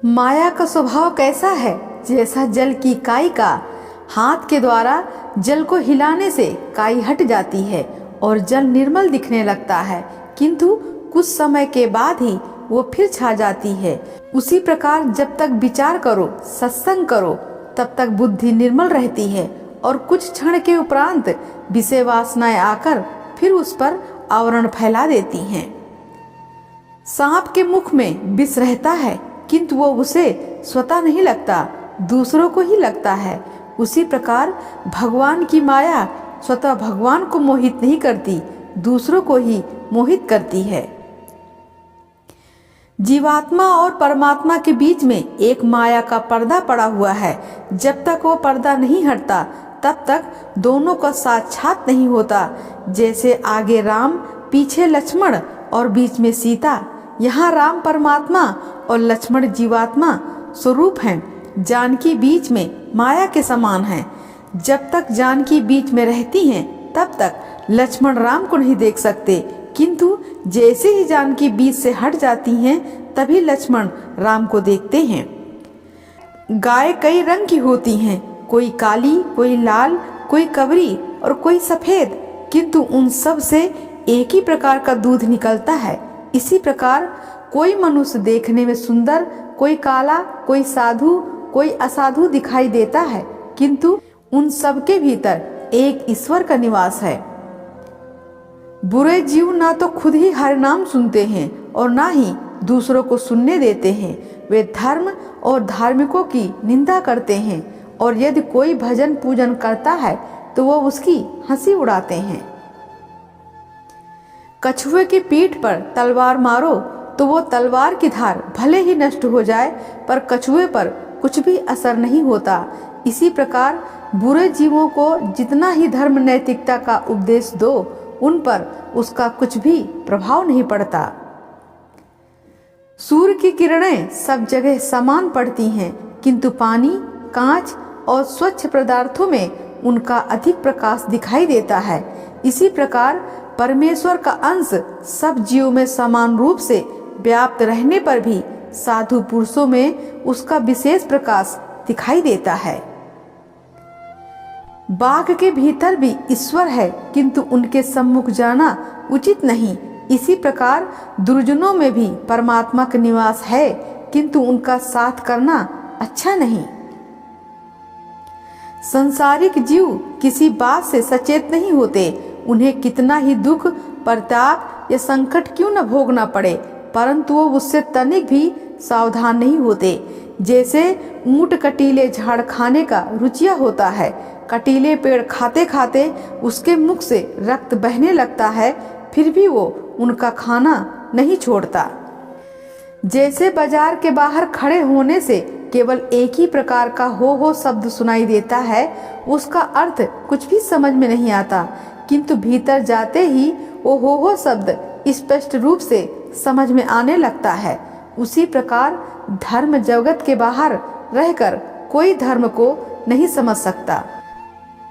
माया का स्वभाव कैसा है? जैसा जल की काई का। हाथ के द्वारा जल को हिलाने से काई हट जाती है और जल निर्मल दिखने लगता है, किंतु कुछ समय के बाद ही वो फिर छा जाती है। उसी प्रकार जब तक विचार करो, सत्संग करो, तब तक बुद्धि निर्मल रहती है और कुछ क्षण के उपरांत विषय वासनाएं आकर फिर उस पर आवरण फैला देती हैं। सांप के मुख में विष रहता है, किंतु वो उसे स्वतः नहीं लगता, दूसरों को ही लगता है। उसी प्रकार भगवान की माया स्वतः भगवान को मोहित नहीं करती, दूसरों को ही मोहित करती है। जीवात्मा और परमात्मा के बीच में एक माया का पर्दा पड़ा हुआ है। जब तक वो पर्दा नहीं हटता तब तक दोनों का साक्षात नहीं होता। जैसे आगे राम, पीछे लक्ष्मण और बीच में सीता। यहाँ राम परमात्मा और लक्ष्मण जीवात्मा स्वरूप हैं। जानकी बीच में माया के समान है। जब तक जानकी बीच में रहती हैं तब तक लक्ष्मण राम को नहीं देख सकते, किंतु जैसे ही जानकी बीच से हट जाती हैं तभी लक्ष्मण राम को देखते हैं। गाय कई रंग की होती हैं, कोई काली, कोई लाल, कोई कबरी और कोई सफेद, किंतु उन सब से एक ही प्रकार का दूध निकलता है। इसी प्रकार कोई मनुष्य देखने में सुंदर, कोई काला, कोई साधु, कोई असाधु दिखाई देता है, किंतु उन सब के भीतर एक ईश्वर का निवास है। बुरे जीव ना तो खुद ही हर नाम सुनते हैं और ना ही दूसरों को सुनने देते हैं। वे धर्म और धार्मिकों की निंदा करते हैं और यदि कोई भजन पूजन करता है तो वो उसकी हंसी उड़ाते हैं। कछुए की पीठ पर तलवार मारो तो वो तलवार की धार भले ही नष्ट हो जाए, पर कछुए पर कुछ भी असर नहीं होता। इसी प्रकार बुरे जीवों को जितना ही धर्म नैतिकता का उपदेश दो, उन पर उसका कुछ भी प्रभाव नहीं पड़ता। सूर्य की किरणें सब जगह समान पड़ती हैं, किंतु पानी, कांच और स्वच्छ पदार्थों में उनका अधिक प्रकाश दिखाई देता है। इसी प्रकार परमेश्वर का अंश सब जीवों में समान रूप से व्याप्त रहने पर भी साधु पुरुषों में उसका विशेष प्रकाश दिखाई देता है। बाघ के भीतर भी ईश्वर है, किंतु उनके सम्मुख जाना उचित नहीं। इसी प्रकार दुर्जनों में भी परमात्मा का निवास है, किंतु उनका साथ करना अच्छा नहीं। संसारिक जीव किसी बात से सचेत नहीं होते। उन्हें कितना ही दुख, प्रताप या संकट क्यों न भोगना पड़े, परंतु वो उससे तनिक भी सावधान नहीं होते। जैसे ऊंट कटीले झाड़ खाने का रुचिया होता है, कटीले पेड़ खाते खाते उसके मुख से रक्त बहने लगता है, फिर भी वो उनका खाना नहीं छोड़ता। जैसे बाजार के बाहर खड़े होने से केवल एक ही प्रकार का हो शब्द सुनाई देता है, उसका अर्थ कुछ भी समझ में नहीं आता, किंतु भीतर जाते ही वो हो शब्द स्पष्ट रूप से समझ में आने लगता है। उसी प्रकार धर्म जगत के बाहर रहकर कोई धर्म को नहीं समझ सकता।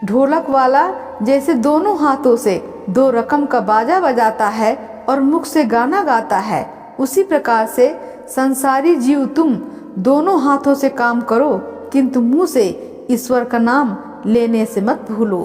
ढोलक वाला जैसे दोनों हाथों से दो रकम का बाजा बजाता है और मुख से गाना गाता है, उसी प्रकार से संसारी जीव तुम दोनों हाथों से काम करो, किंतु मुंह से ईश्वर का नाम लेने से मत भूलो।